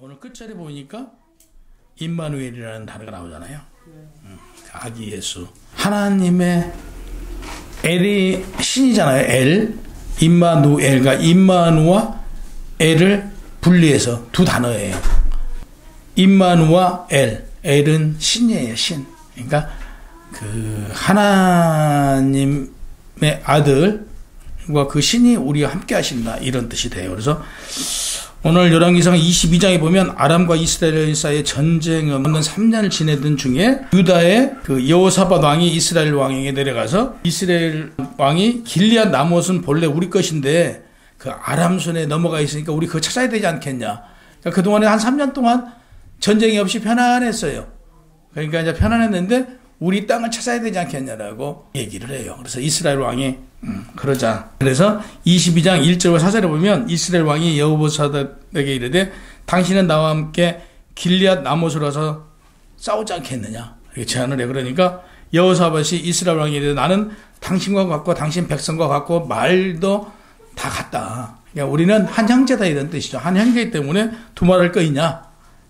오늘 끝자리 보니까 임마누엘이라는 단어가 나오잖아요. 아기 예수. 하나님의 엘이 신이잖아요. 엘. 임마누엘과 임마누와 엘을 분리해서 두 단어예요. 임마누와 엘. 엘은 신이에요. 신. 그러니까 그 하나님의 아들과 그 신이 우리와 함께 하신다. 이런 뜻이 돼요. 그래서 오늘 열왕기상 22장에 보면 아람과 이스라엘 사이의 전쟁을 3년을 지내던 중에 유다의 그 여호사밧 왕이 이스라엘 왕에게 내려가서 이스라엘 왕이 길리앗 나못은 본래 우리 것인데 그 아람 손에 넘어가 있으니까 우리 그거 찾아야 되지 않겠냐. 그러니까 그동안에 한 3년 동안 전쟁이 없이 편안했어요. 그러니까 이제 편안했는데 우리 땅을 찾아야 되지 않겠냐라고 얘기를 해요. 그래서 이스라엘 왕이 그러자. 그래서 22장 1절과 4절에 보면 이스라엘 왕이 여호사밧에게 이르되 당신은 나와 함께 길리앗 나못으로 와서 싸우지 않겠느냐 이렇게 제안을 해. 그러니까 여호사밧이 이스라엘 왕이 이르되 나는 당신과 같고 당신 백성과 같고 말도 다 같다. 그러니까 우리는 한 형제다 이런 뜻이죠. 한 형제이기 때문에 두말할 거 있냐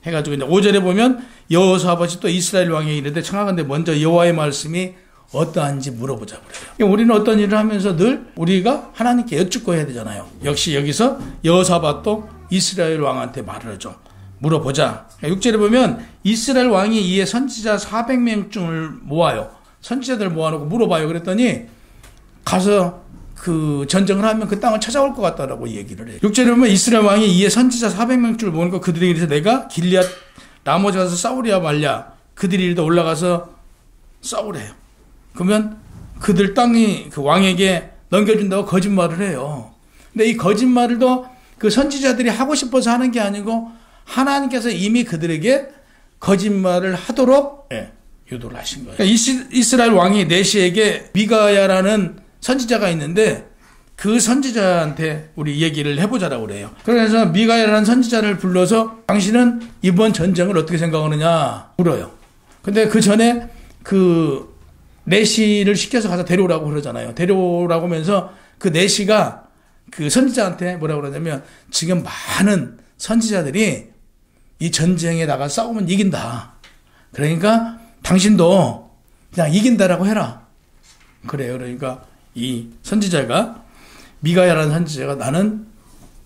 해가지고 이제 5절에 보면 여호사밧이 또 이스라엘 왕에게 이르되 청하건대 먼저 여호와의 말씀이 어떠한지 물어보자 그래요. 우리는 어떤 일을 하면서 늘 우리가 하나님께 여쭙고 해야 되잖아요. 역시 여기서 여호사밧도 이스라엘 왕한테 말을 하죠. 물어보자. 6절에 보면 이스라엘 왕이 이에 선지자 400명쯤을 모아요. 선지자들 모아놓고 물어봐요. 그랬더니 가서 그 전쟁을 하면 그 땅을 찾아올 것 같다라고 얘기를 해요. 6절에 보면 이스라엘 왕이 이에 선지자 400명쯤을 모으니까 그들에게 이래서 내가 길리앗 나머지 가서 싸우랴 말랴. 그들이 이르다 올라가서 싸우래요. 그러면 그들 땅이 그 왕에게 넘겨준다고 거짓말을 해요. 근데 이 거짓말을도 그 선지자들이 하고 싶어서 하는 게 아니고 하나님께서 이미 그들에게 거짓말을 하도록 유도를 하신 거예요. 그러니까 이스라엘 왕이 내시에게 미가야라는 선지자가 있는데 그 선지자한테 우리 얘기를 해보자라고 그래요. 그래서 미가야라는 선지자를 불러서 당신은 이번 전쟁을 어떻게 생각하느냐 물어요. 근데 그 전에 그 내시를 시켜서 가서 데려오라고 그러잖아요. 데려오라고 하면서 그 내시가 그 선지자한테 뭐라고 그러냐면 지금 많은 선지자들이 이 전쟁에 나가 싸우면 이긴다. 그러니까 당신도 그냥 이긴다라고 해라. 그래요. 그러니까 이 선지자가 미가야라는 선지자가 나는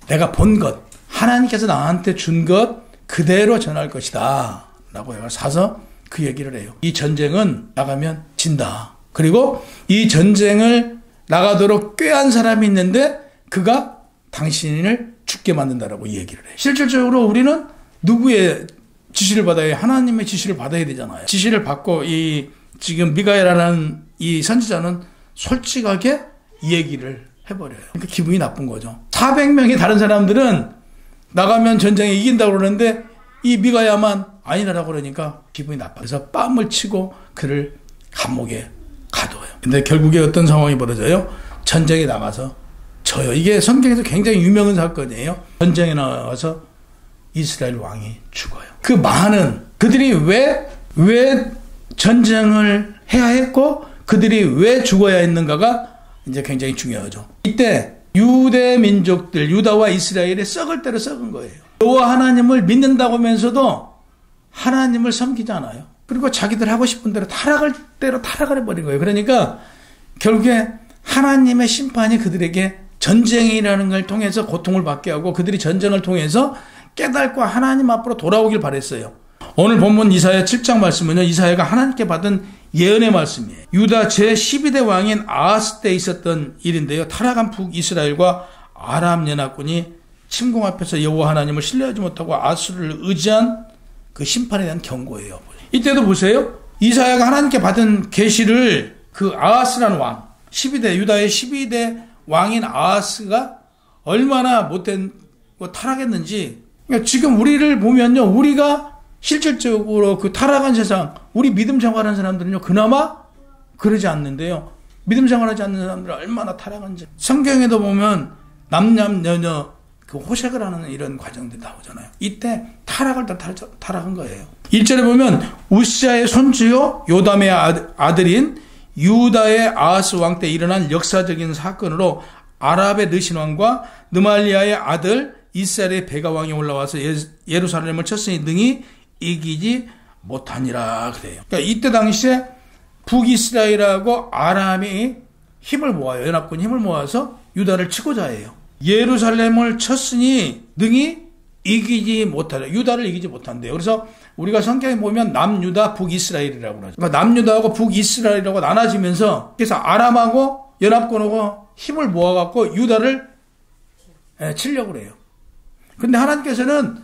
내가 본 것, 하나님께서 나한테 준 것 그대로 전할 것이다. 라고 해서 사서 그 얘기를 해요. 이 전쟁은 나가면 진다. 그리고 이 전쟁을 나가도록 꾀한 사람이 있는데 그가 당신을 죽게 만든다라고 얘기를 해요. 실질적으로 우리는 누구의 지시를 받아야 해요? 하나님의 지시를 받아야 되잖아요. 지시를 받고 이 지금 미가야라는 이 선지자는 솔직하게 얘기를 해버려요. 그러니까 기분이 나쁜 거죠. 400명의 다른 사람들은 나가면 전쟁에 이긴다고 그러는데 이 미가야만 아니라고 그러니까 기분이 나빠. 그래서 뺨을 치고 그를 감옥에 가둬요. 근데 결국에 어떤 상황이 벌어져요? 전쟁에 나가서 져요. 이게 성경에서 굉장히 유명한 사건이에요. 전쟁에 나가서 이스라엘 왕이 죽어요. 그 많은 그들이 왜 전쟁을 해야 했고 그들이 왜 죽어야 했는가가 이제 굉장히 중요하죠. 이때 유대 민족들, 유다와 이스라엘이 썩을 대로 썩은 거예요. 여호와 하나님을 믿는다고 하면서도 하나님을 섬기지 않아요. 그리고 자기들 하고 싶은 대로 타락을 해버린 거예요. 그러니까 결국에 하나님의 심판이 그들에게 전쟁이라는 걸 통해서 고통을 받게 하고 그들이 전쟁을 통해서 깨닫고 하나님 앞으로 돌아오길 바랬어요. 오늘 본문 이사야 7장 말씀은요. 이사야가 하나님께 받은 예언의 말씀이에요. 유다 제12대 왕인 아하스 때 있었던 일인데요. 타락한 북이스라엘과 아람 연합군이 침공 앞에서 여호와 하나님을 신뢰하지 못하고 아수르를 의지한 그 심판에 대한 경고예요. 이때도 보세요. 이사야가 하나님께 받은 계시를 그 아하스라는 왕, 12대 유다의 12대 왕인 아하스가 얼마나 못된 타락했는지. 그러니까 지금 우리를 보면요, 우리가 실질적으로 그 타락한 세상, 우리 믿음 생활하는 사람들은요, 그나마 그러지 않는데요. 믿음 생활하지 않는 사람들은 얼마나 타락한지. 성경에도 보면 남녀 그 호색을 하는 이런 과정들이 나오잖아요. 이때 타락을 다 타락한 거예요. 1절에 보면 우시아의 손주요 요담의 아들인 유다의 아하스 왕 때 일어난 역사적인 사건으로 아랍의 느신 왕과 느말리아의 아들 이스라엘의 베가 왕이 올라와서 예루살렘을 쳤으니 능히 이기지 못하니라 그래요. 그러니까 이때 당시에 북이스라엘하고 아람이 힘을 모아요. 연합군 힘을 모아서 유다를 치고자 해요. 예루살렘을 쳤으니 능히 이기지 못하라. 유다를 이기지 못한대요. 그래서 우리가 성경에 보면 남유다 북이스라엘이라고 그러죠. 그러니까 남유다하고 북이스라엘이라고 나눠지면서 그래서 아람하고 연합군하고 힘을 모아갖고 유다를 치려고 그래요. 근데 하나님께서는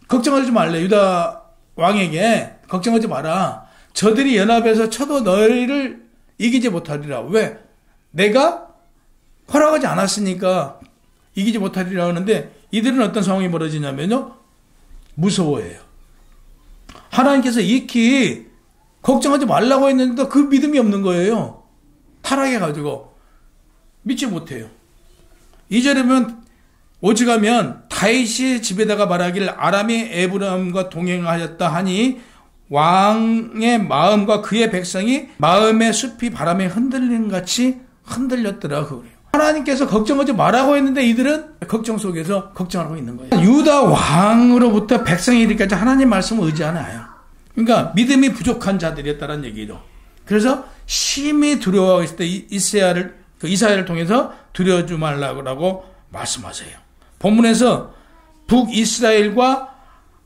걱정하지 말래. 유다 왕에게 걱정하지 마라. 저들이 연합해서 쳐도 너희를 이기지 못하리라. 왜? 내가 허락하지 않았으니까 이기지 못하리라 하는데 이들은 어떤 상황이 벌어지냐면요. 무서워해요. 하나님께서 익히 걱정하지 말라고 했는데도 그 믿음이 없는 거예요. 타락해가지고 믿지 못해요. 2절에 보면 오직하면 다윗이 집에다가 말하기를 아람이 에브라임과 동행하였다 하니 왕의 마음과 그의 백성이 마음의 숲이 바람에 흔들리는 같이 흔들렸더라. 그래요. 하나님께서 걱정하지 말라고 했는데 이들은 걱정 속에서 걱정하고 있는 거예요. 유다 왕으로부터 백성이 이르기까지 하나님 말씀을 의지하나요? 그러니까 믿음이 부족한 자들이었다는 얘기죠. 그래서 심히 두려워하고 있을 때 이사야를 통해서 두려워하지 말라고 말씀하세요. 본문에서 북이스라엘과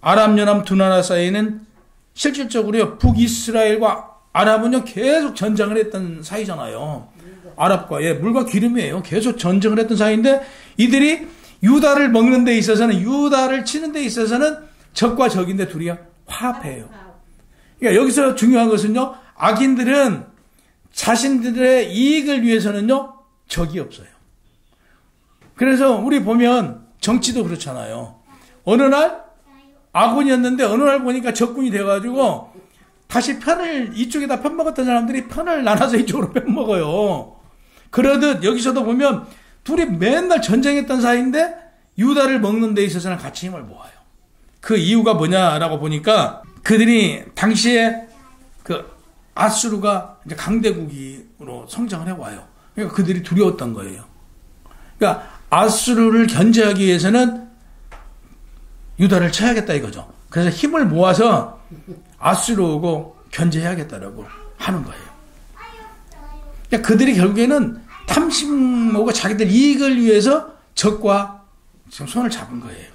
아람연합 두 나라 사이에는 실질적으로 북이스라엘과 아람은요 계속 전쟁을 했던 사이잖아요. 아랍과 물과 기름이에요. 계속 전쟁을 했던 사이인데 이들이 유다를 먹는 데 있어서는 유다를 치는 데 있어서는 적과 적인데 둘이 화합해요. 그러니까 여기서 중요한 것은요. 악인들은 자신들의 이익을 위해서는요. 적이 없어요. 그래서 우리 보면 정치도 그렇잖아요. 어느 날 아군이었는데 어느 날 보니까 적군이 돼가지고 다시 편을 이쪽에다 편먹었던 사람들이 편을 나눠서 이쪽으로 편먹어요. 그러듯 여기서도 보면 둘이 맨날 전쟁했던 사이인데 유다를 먹는 데 있어서는 같이 힘을 모아요. 그 이유가 뭐냐라고 보니까 그들이 당시에 그 아수르가 이제 강대국으로 성장을 해와요. 그러니까 그들이 두려웠던 거예요. 그러니까 아수르를 견제하기 위해서는 유다를 쳐야겠다 이거죠. 그래서 힘을 모아서 아수르하고 견제해야겠다라고 하는 거예요. 그러니까 그들이 결국에는 탐심하고 자기들 이익을 위해서 적과 지금 손을 잡은 거예요.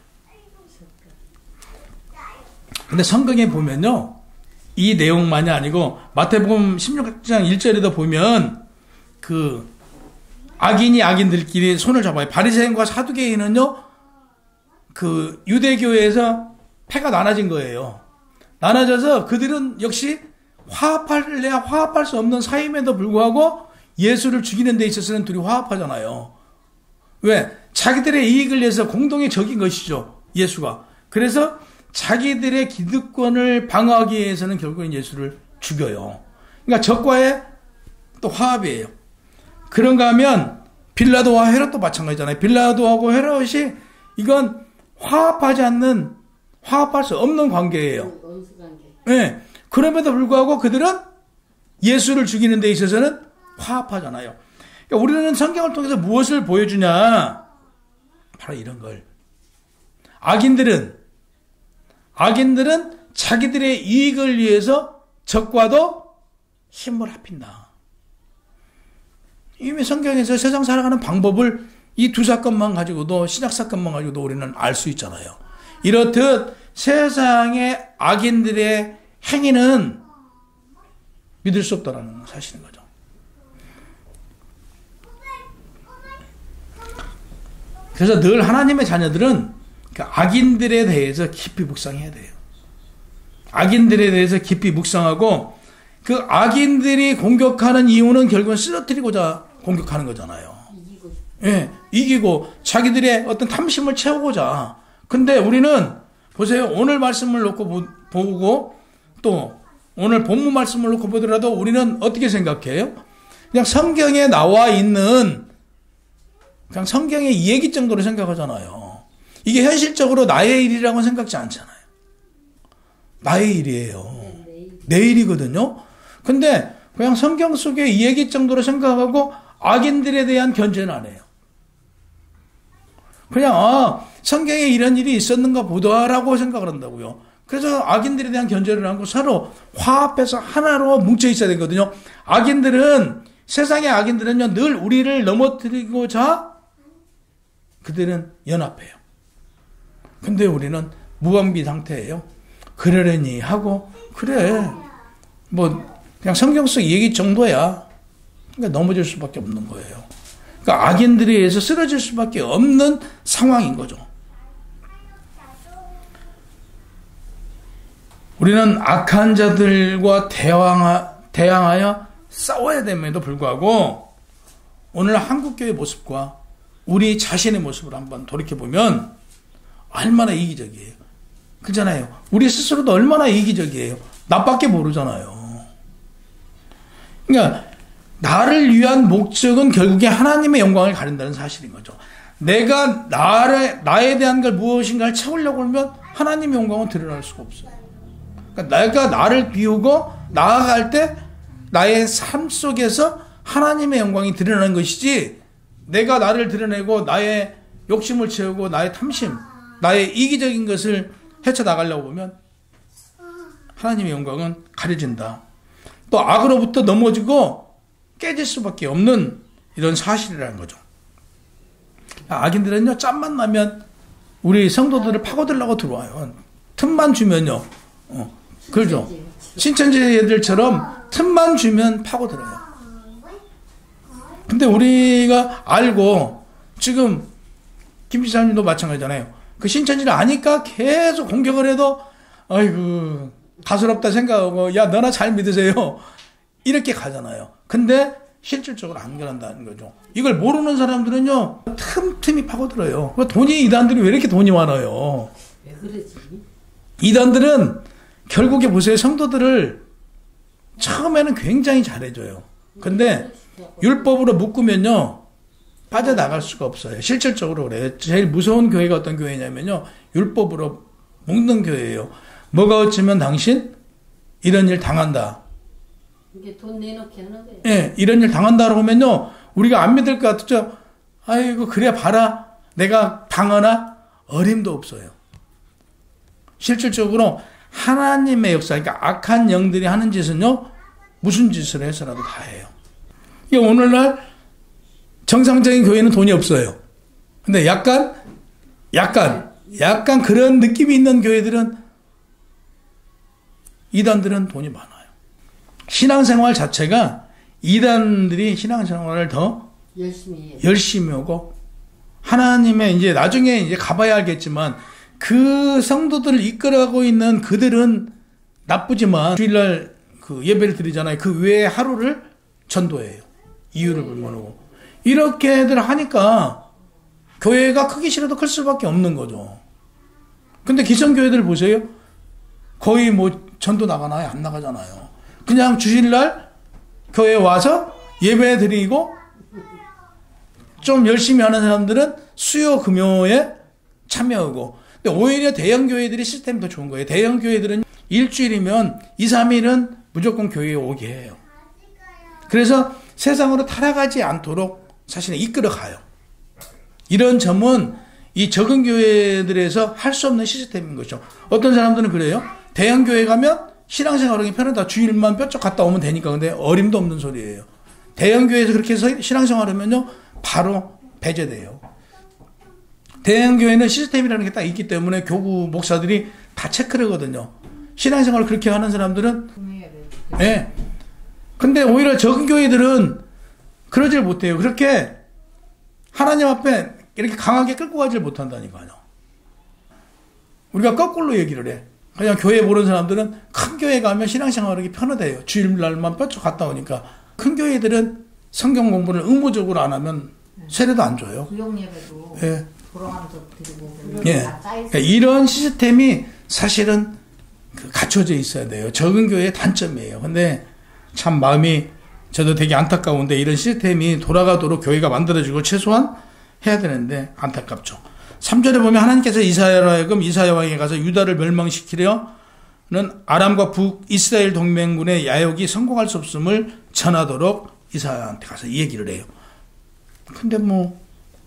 근데 성경에 보면요. 이 내용만이 아니고 마태복음 16장 1절에도 보면 그 악인이 악인들끼리 손을 잡아요. 바리새인과 사두개인은요. 그 유대교회에서 패가 나눠진 거예요. 나눠져서 그들은 역시 화합할래야 화합할 수 없는 사이임에도 불구하고 예수를 죽이는 데 있어서는 둘이 화합하잖아요. 왜? 자기들의 이익을 위해서 공동의 적인 것이죠. 예수가. 그래서 자기들의 기득권을 방어하기 위해서는 결국은 예수를 죽여요. 그러니까 적과의 또 화합이에요. 그런가 하면 빌라도와 헤롯도 마찬가지잖아요. 빌라도하고 헤롯이 이건 화합할 수 없는 관계예요. 네. 그럼에도 불구하고 그들은 예수를 죽이는 데 있어서는 화합하잖아요. 그러니까 우리는 성경을 통해서 무엇을 보여주냐? 바로 이런 걸. 악인들은 자기들의 이익을 위해서 적과도 힘을 합힌다. 이미 성경에서 세상 살아가는 방법을 이 두 사건만 가지고도 신약 사건만 가지고도 우리는 알 수 있잖아요. 이렇듯 세상의 악인들의 행위는 믿을 수 없다는 사실인 거죠. 그래서 늘 하나님의 자녀들은 악인들에 대해서 깊이 묵상해야 돼요. 악인들에 대해서 깊이 묵상하고 그 악인들이 공격하는 이유는 결국은 쓰러뜨리고자 공격하는 거잖아요. 예, 이기고 자기들의 어떤 탐심을 채우고자. 근데 우리는 보세요. 오늘 말씀을 놓고 보고 또 오늘 본문 말씀을 놓고 보더라도 우리는 어떻게 생각해요? 그냥 성경에 나와 있는 그냥 성경의 이야기 정도로 생각하잖아요. 이게 현실적으로 나의 일이라고 생각지 않잖아요. 나의 일이에요. 내 일이거든요. 근데 그냥 성경 속의 이야기 정도로 생각하고 악인들에 대한 견제는 안 해요. 그냥 성경에 이런 일이 있었는가 보다라고 생각을 한다고요. 그래서 악인들에 대한 견제를 하고 서로 화합해서 하나로 뭉쳐 있어야 되거든요. 세상의 악인들은요, 늘 우리를 넘어뜨리고자 그들은 연합해요. 근데 우리는 무방비 상태예요. 그러려니 하고, 그래, 그냥 성경 속 얘기 정도야. 그러니까 넘어질 수밖에 없는 거예요. 그러니까 악인들에 의해서 쓰러질 수밖에 없는 상황인 거죠. 우리는 악한 자들과 대항하여 싸워야 됨에도 불구하고 오늘 한국교회 모습과 우리 자신의 모습을 한번 돌이켜보면 얼마나 이기적이에요. 그렇잖아요. 우리 스스로도 얼마나 이기적이에요. 나밖에 모르잖아요. 그러니까 나를 위한 목적은 결국에 하나님의 영광을 가린다는 사실인 거죠. 내가 나에 대한 걸 무엇인가를 채우려고 하면 하나님의 영광은 드러날 수가 없어요. 그러니까 내가 나를 비우고 나아갈 때 나의 삶 속에서 하나님의 영광이 드러나는 것이지, 내가 나를 드러내고 나의 욕심을 채우고 나의 탐심, 나의 이기적인 것을 헤쳐나가려고 보면 하나님의 영광은 가려진다. 또 악으로부터 넘어지고 깨질 수밖에 없는 이런 사실이라는 거죠. 악인들은요, 짬만 나면 우리 성도들을 파고들려고 들어와요. 틈만 주면요. 그렇죠. 신천지애들처럼 틈만 주면 파고들어요. 근데 우리가 알고, 지금 김 지사님도 마찬가지잖아요. 그 신천지를 아니까 계속 공격을 해도 아이고 가스럽다 생각하고, 야 너나 잘 믿으세요, 이렇게 가잖아요. 근데 실질적으로 안 그런다는 거죠. 이걸 모르는 사람들은요, 틈틈이 파고들어요. 이단들이 왜 이렇게 돈이 많아요? 왜 그러지? 이단들은 결국에 보세요. 성도들을 처음에는 굉장히 잘해줘요. 근데 율법으로 묶으면요, 빠져나갈 수가 없어요. 실질적으로 그래요. 제일 무서운 교회가 어떤 교회냐면요, 율법으로 묶는 교회예요. 뭐가 어쩌면 당신 이런 일 당한다. 이게 돈 내놓게 하는 거예요. 예, 이런 일 당한다라고 하면요, 우리가 안 믿을 것 같죠? 아이고, 그래 봐라. 내가 당하나? 어림도 없어요. 실질적으로 하나님의 역사, 그러니까 악한 영들이 하는 짓은요, 무슨 짓을 해서라도 다 해요. 오늘날 정상적인 교회는 돈이 없어요. 근데 약간 그런 느낌이 있는 교회들은, 이단들은 돈이 많아요. 신앙생활 자체가 이단들이 신앙생활을 더 열심히 하고, 하나님의 이제 나중에 이제 가봐야 알겠지만, 그 성도들을 이끌어가고 있는 그들은 나쁘지만 주일날 그 예배를 드리잖아요. 그 외에 하루를 전도해요. 이유를 불문하고. 이렇게들 하니까 교회가 크기 싫어도 클 수밖에 없는 거죠. 근데 기성교회들 보세요. 거의 전도 나가나요? 안 나가잖아요. 그냥 주일날 교회에 와서 예배 드리고, 좀 열심히 하는 사람들은 수요 금요에 참여하고. 근데 오히려 대형교회들이 시스템이 더 좋은 거예요. 대형교회들은 일주일이면 2, 3일은 무조건 교회에 오게 해요. 그래서 세상으로 타락하지 않도록 사실은 이끌어 가요. 이런 점은 이 적은 교회들에서 할 수 없는 시스템인 거죠. 어떤 사람들은 그래요. 대형교회 가면 신앙생활하기 편하다. 주일만 뼈쪽 갔다 오면 되니까. 근데 어림도 없는 소리예요. 대형교회에서 그렇게 해서 신앙생활하면요, 바로 배제돼요. 대형교회는 시스템이라는 게 딱 있기 때문에 교구 목사들이 다 체크를 하거든요. 신앙생활을 그렇게 하는 사람들은. 예. 근데 오히려 적은 교회들은 그러질 못해요. 그렇게 하나님 앞에 이렇게 강하게 끌고 가질 못한다니까요. 우리가 거꾸로 얘기를 해. 그냥 교회 모르는 사람들은 큰 교회 가면 신앙생활하기 편하대요. 주일날만 뼈쪽 갔다 오니까. 큰 교회들은 성경 공부를 의무적으로 안 하면 세례도 안 줘요. 구역예배도 예. 돌아가면서 드리고. 예. 그러니까 이런 시스템이 사실은 갖춰져 있어야 돼요. 적은 교회의 단점이에요. 근데 참 마음이 저도 되게 안타까운데, 이런 시스템이 돌아가도록 교회가 만들어지고 최소한 해야 되는데 안타깝죠. 3절에 보면 하나님께서 이사야로 하여금 이사야 왕에 가서 유다를 멸망시키려는 아람과 북이스라엘 동맹군의 야욕이 성공할 수 없음을 전하도록 이사야한테 가서 이 얘기를 해요. 근데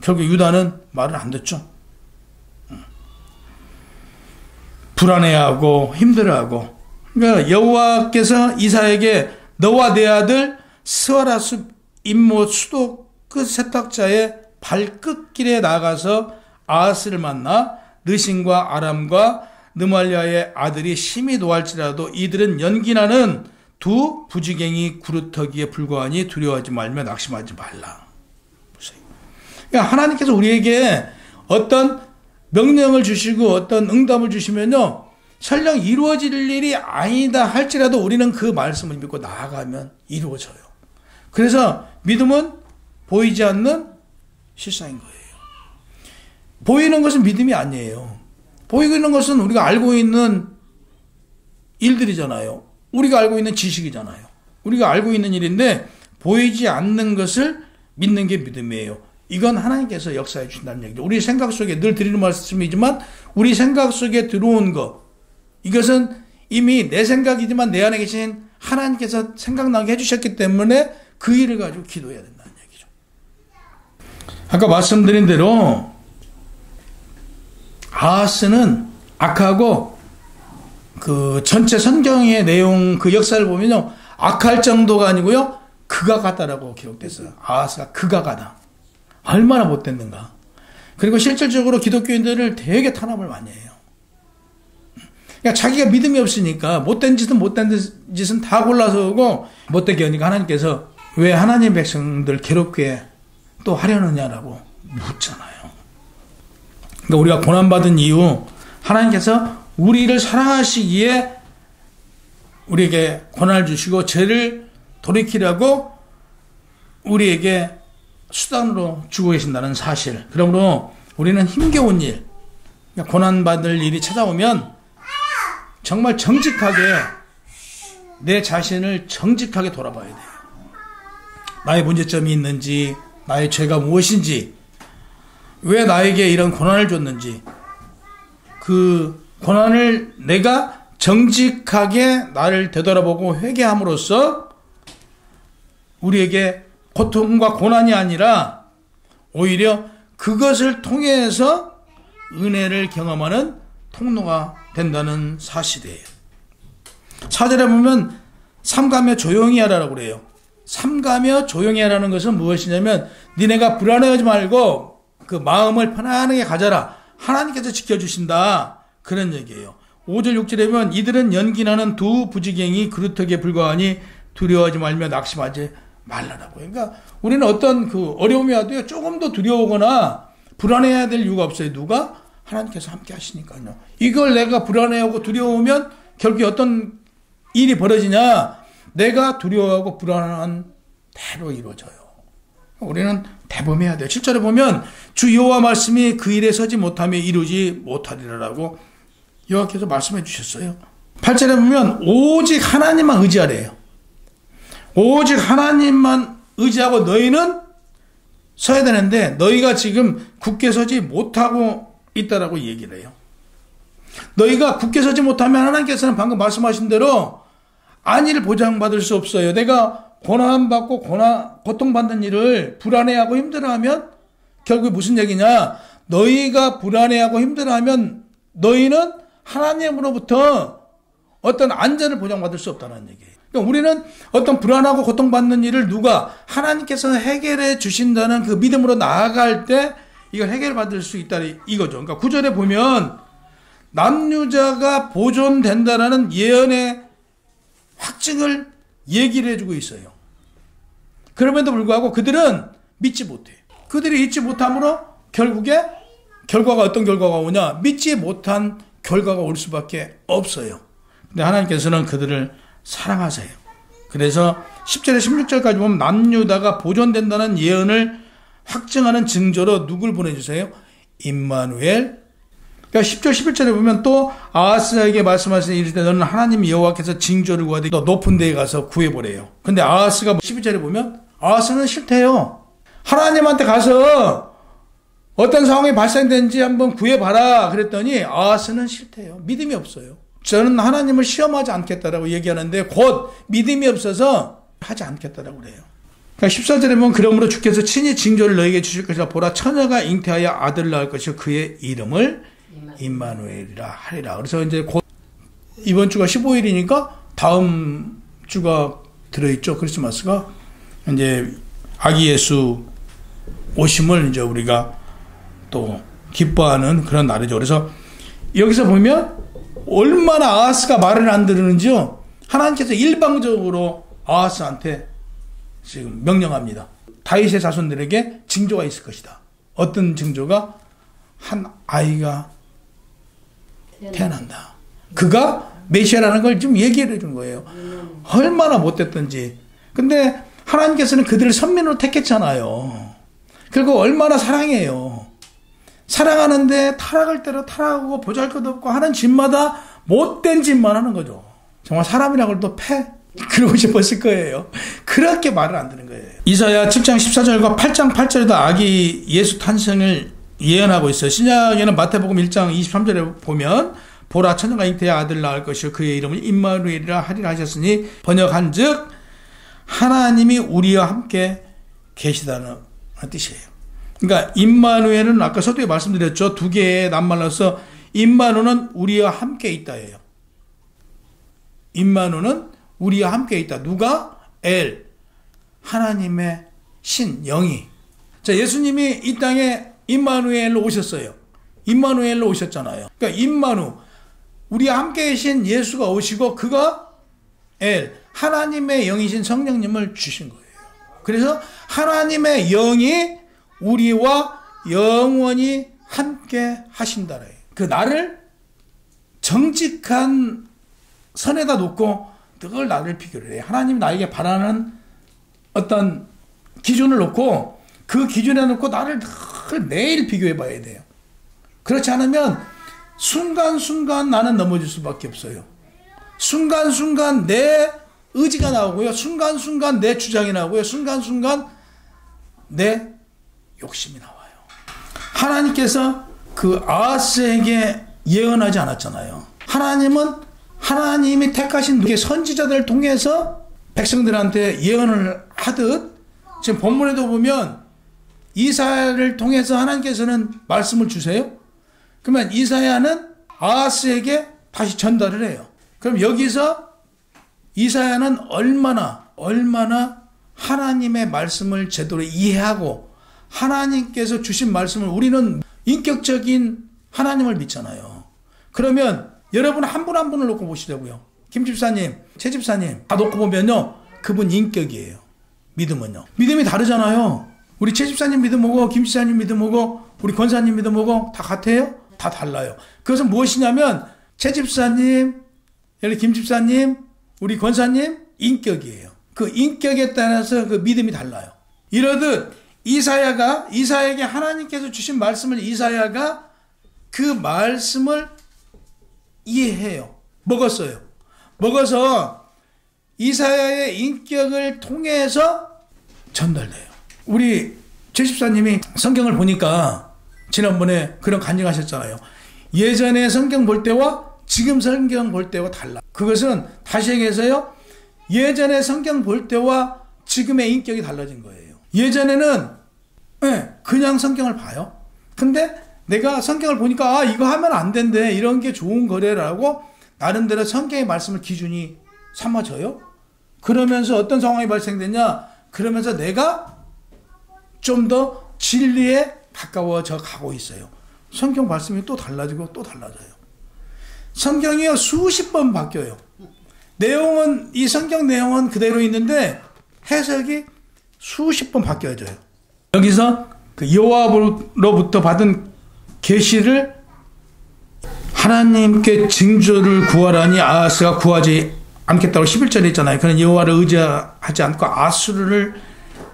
결국 유다는 말을 안 듣죠. 불안해하고 힘들어하고. 그러니까 여호와께서 이사야에게 너와 내 아들 스와라숲 임모 수도 끝 세탁자의 발끝길에 나가서 아하스를 만나 르신과 아람과 느말리아의 아들이 심히 노할지라도 이들은 연기나는 두 부지갱이 구루터기에 불과하니 두려워하지 말며 낙심하지 말라. 보세요. 그러니까 하나님께서 우리에게 어떤 명령을 주시고 어떤 응답을 주시면요, 설령 이루어질 일이 아니다 할지라도 우리는 그 말씀을 믿고 나아가면 이루어져요. 그래서 믿음은 보이지 않는 실상인 거예요. 보이는 것은 믿음이 아니에요. 보이고 있는 것은 우리가 알고 있는 일들이잖아요. 우리가 알고 있는 지식이잖아요. 우리가 알고 있는 일인데 보이지 않는 것을 믿는 게 믿음이에요. 이건 하나님께서 역사해 주신다는 얘기죠. 우리 생각 속에 늘 드리는 말씀이지만 우리 생각 속에 들어온 것, 이것은 이미 내 생각이지만 내 안에 계신 하나님께서 생각나게 해주셨기 때문에 그 일을 가지고 기도해야 된다는 얘기죠. 아까 말씀드린 대로 아하스는 악하고 그 전체 성경의 내용 그 역사를 보면요, 악할 정도가 아니고요, 그가 가다라고 기록됐어요. 아하스가 그가 가다. 얼마나 못됐는가. 그리고 실질적으로 기독교인들을 되게 탄압을 많이 해요. 그러니까 자기가 믿음이 없으니까 못된 짓은 다 골라서 오고, 못되게 하니까 하나님께서 왜 하나님 백성들 괴롭게 또 하려느냐라고 묻잖아요. 그러니까 우리가 고난받은 이유, 하나님께서 우리를 사랑하시기에 우리에게 고난을 주시고 죄를 돌이키라고 우리에게 수단으로 주고 계신다는 사실. 그러므로 우리는 힘겨운 일, 고난받을 일이 찾아오면 정말 정직하게 내 자신을 정직하게 돌아봐야 돼요. 나의 문제점이 있는지, 나의 죄가 무엇인지, 왜 나에게 이런 고난을 줬는지, 그 고난을 내가 정직하게 나를 되돌아보고 회개함으로써 우리에게 고통과 고난이 아니라 오히려 그것을 통해서 은혜를 경험하는 통로가 된다는 사실이에요. 4절에 보면 삼가며 조용히 하라고 그래요. 삼가며 조용히 하라는 것은 무엇이냐면 니네가 불안해하지 말고 그 마음을 편안하게 가져라. 하나님께서 지켜주신다. 그런 얘기예요. 5절 6절에 보면 이들은 연기나는 두 부지갱이 그루터기에 불과하니 두려워하지 말며 낙심하지 말라라고. 그러니까 우리는 어떤 그 어려움이 와도요, 조금 더 두려워하거나 불안해야 될 이유가 없어요. 누가? 하나님께서 함께 하시니까요. 이걸 내가 불안해하고 두려우면 결국에 어떤 일이 벌어지냐? 내가 두려워하고 불안한 대로 이루어져요. 우리는 대범해야 돼요. 7절에 보면 주 여호와 말씀이 그 일에 서지 못하며 이루지 못하리라라고 여호와께서 말씀해 주셨어요. 8절에 보면 오직 하나님만 의지하래요. 오직 하나님만 의지하고 너희는 서야 되는데 너희가 지금 굳게 서지 못하고 있다라고 얘기를 해요. 너희가 굳게 서지 못하면 하나님께서는 방금 말씀하신 대로 안위를 보장받을 수 없어요. 내가 고난받고 고통받는 일을 불안해하고 힘들어하면 결국 무슨 얘기냐? 너희가 불안해하고 힘들어하면 너희는 하나님으로부터 어떤 안전을 보장받을 수 없다는 얘기예요. 그러니까 우리는 어떤 불안하고 고통받는 일을 누가 하나님께서 해결해 주신다는 그 믿음으로 나아갈 때 이걸 해결받을 수 있다 이거죠. 그러니까 9절에 보면 남유자가 보존된다라는 예언의 확증을 얘기를 해주고 있어요. 그럼에도 불구하고 그들은 믿지 못해요. 그들이 믿지 못함으로 결국에 결과가 어떤 결과가 오냐? 믿지 못한 결과가 올 수밖에 없어요. 근데 하나님께서는 그들을 사랑하세요. 그래서 10절에 16절까지 보면 남유다가 보존된다는 예언을 확증하는 증거로 누굴 보내주세요? 임마누엘. 그러니까 10절 11절에 보면 또 아하스에게 말씀하시는 이르되 너는 하나님 여호와께서 징조를 구하되 더 높은 데에 가서 구해보래요. 근데 아하스가 12절에 보면 아하스는 싫대요. 하나님한테 가서 어떤 상황이 발생된지 한번 구해봐라 그랬더니 아하스는 싫대요. 믿음이 없어요. 저는 하나님을 시험하지 않겠다라고 얘기하는데 곧 믿음이 없어서 하지 않겠다라고 그래요. 그러니까 14절에 보면 그러므로 주께서 친히 징조를 너에게 주실 것이라 보라 처녀가 잉태하여 아들을 낳을 것이요 그의 이름을 임마누엘이라 하리라. 그래서 이제 곧 이번 주가 15일이니까 다음 주가 들어있죠. 크리스마스가 이제 아기 예수 오심을 이제 우리가 또 기뻐하는 그런 날이죠. 그래서 여기서 보면 얼마나 아하스가 말을 안 들으는지요. 하나님께서 일방적으로 아하스한테 지금 명령합니다. 다윗의 자손들에게 징조가 있을 것이다. 어떤 징조가? 한 아이가 태어난다. 그가 메시아라는 걸 좀 얘기를 해준 거예요. 얼마나 못됐던지. 근데 하나님께서는 그들을 선민으로 택했잖아요. 그리고 얼마나 사랑해요. 사랑하는데 타락을 때려 타락하고 보잘것없고 하는 짓마다 못된 짓만 하는 거죠. 정말 사람이라는 걸 또 패? 그러고 싶었을 거예요. 그렇게 말을 안 듣는 거예요. 이사야 7장 14절과 8장 8절에도 아기 예수 탄생을 예언하고 있어요. 신약에는 마태복음 1장 23절에 보면 보라 처녀가 잉태해 아들을 낳을 것이요 그의 이름을 임마누엘이라 하리라 하셨으니 번역한 즉 하나님이 우리와 함께 계시다는 뜻이에요. 그러니까 임마누엘은 아까 서두에 말씀드렸죠. 두 개의 낱말로서 임마누는 우리와 함께 있다예요. 임마누는 우리와 함께 있다. 누가? 엘. 하나님의 신, 영이. 자, 예수님이 이 땅에 임마누엘로 오셨어요. 임마누엘로 오셨잖아요. 그러니까 임마누. 우리와 함께 계신 예수가 오시고 그가 엘. 하나님의 영이신 성령님을 주신 거예요. 그래서 하나님의 영이 우리와 영원히 함께 하신다래요. 그 나를 정직한 선에다 놓고 늘 나를 비교를 해요. 하나님 나에게 바라는 어떤 기준을 놓고 그 기준에 놓고 나를 늘 매일 비교해 봐야 돼요. 그렇지 않으면 순간순간 나는 넘어질 수밖에 없어요. 순간순간 내 의지가 나오고요. 순간순간 내 주장이 나오고요. 순간순간 내 욕심이 나와요. 하나님께서 그 아하스에게 예언하지 않았잖아요. 하나님은 하나님이 택하신 선지자들을 통해서 백성들한테 예언을 하듯 지금 본문에도 보면 이사야를 통해서 하나님께서는 말씀을 주세요. 그러면 이사야는 아하스에게 다시 전달을 해요. 그럼 여기서 이사야는 얼마나 하나님의 말씀을 제대로 이해하고 하나님께서 주신 말씀을 우리는 인격적인 하나님을 믿잖아요. 그러면 여러분 한 분 한 분을 놓고 보시자고요. 김 집사님, 최 집사님 다 놓고 보면요. 그분 인격이에요. 믿음은요. 믿음이 다르잖아요. 우리 최 집사님 믿음 오고 김 집사님 믿음 오고 우리 권사님 믿음 오고 다 같아요? 다 달라요. 그것은 무엇이냐면 최 집사님, 김 집사님, 우리 권사님 인격이에요. 그 인격에 따라서 그 믿음이 달라요. 이러듯 이사야에게 하나님께서 주신 말씀을 이사야가 그 말씀을 이해해요. 먹어서 이사야의 인격을 통해서 전달돼요. 우리 최 집사님이 성경을 보니까 지난번에 그런 간증하셨잖아요. 예전에 성경 볼 때와 지금 성경 볼 때와 달라. 그것은 다시 얘기해서요. 예전에 성경 볼 때와 지금의 인격이 달라진 거예요. 예전에는 그냥 성경을 봐요. 근데 내가 성경을 보니까 이거 하면 안 된대. 이런 게 좋은 거래라고 나름대로 성경의 말씀을 기준이 삼아져요. 그러면서 어떤 상황이 발생되냐? 그러면서 내가 좀 더 진리에 가까워져 가고 있어요. 성경 말씀이 또 달라지고 또 달라져요. 성경이요 수십 번 바뀌어요. 내용은 이 성경 내용은 그대로 있는데 해석이 수십 번 바뀌어져요. 여기서 그 여호와로부터 받은 계시를 하나님께 징조를 구하라니 아하스가 구하지 않겠다고 11절에 있잖아요. 그는 여호와를 의지하지 않고 아수르를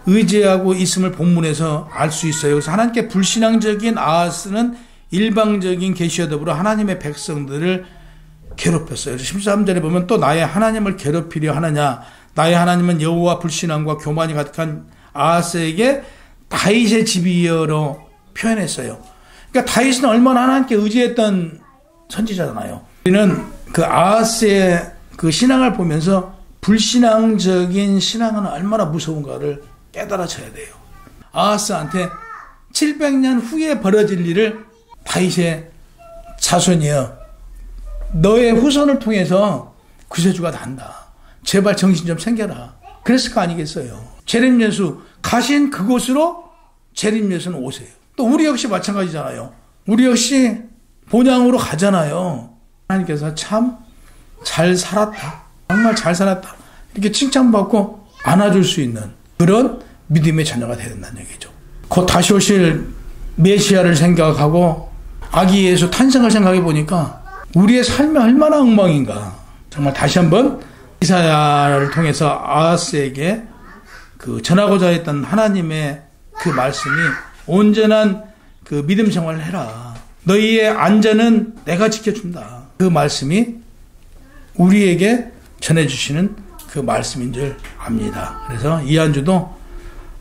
의지하고 있음을 본문에서 알 수 있어요. 그래서 하나님께 불신앙적인 아하스는 일방적인 계시와 더불어 하나님의 백성들을 괴롭혔어요. 13절에 보면 또 나의 하나님을 괴롭히려 하느냐. 나의 하나님은 여호와 불신앙과 교만이 가득한 아하스에게 다윗의 집이여로 표현했어요. 그러니까 다윗은 얼마나 하나님께 의지했던 선지자잖아요. 우리는 그 아하스의 그 신앙을 보면서 불신앙적인 신앙은 얼마나 무서운가를 깨달아져야 돼요. 아하스한테 700년 후에 벌어질 일을 다윗의 자손이여 너의 후손을 통해서 구세주가 난다. 제발 정신 좀 챙겨라. 그랬을 거 아니겠어요. 재림예수 가신 그곳으로 재림예수는 오세요. 또 우리 역시 마찬가지잖아요. 우리 역시 본향으로 가잖아요. 하나님께서 참 잘 살았다. 정말 잘 살았다. 이렇게 칭찬받고 안아줄 수 있는 그런 믿음의 자녀가 되야 된다는 얘기죠. 곧 다시 오실 메시아를 생각하고 아기 예수 탄생을 생각해 보니까 우리의 삶이 얼마나 엉망인가. 정말 다시 한번 이사야를 통해서 아하스에게 그 전하고자 했던 하나님의 그 말씀이 온전한 그 믿음 생활을 해라. 너희의 안전은 내가 지켜준다. 그 말씀이 우리에게 전해주시는 그 말씀인 줄 압니다. 그래서 이 한 주도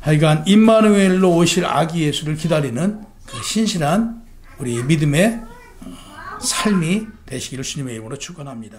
하여간 임마누엘로 오실 아기 예수를 기다리는 그 신실한 우리 믿음의 삶이 되시기를 주님의 이름으로 축원합니다.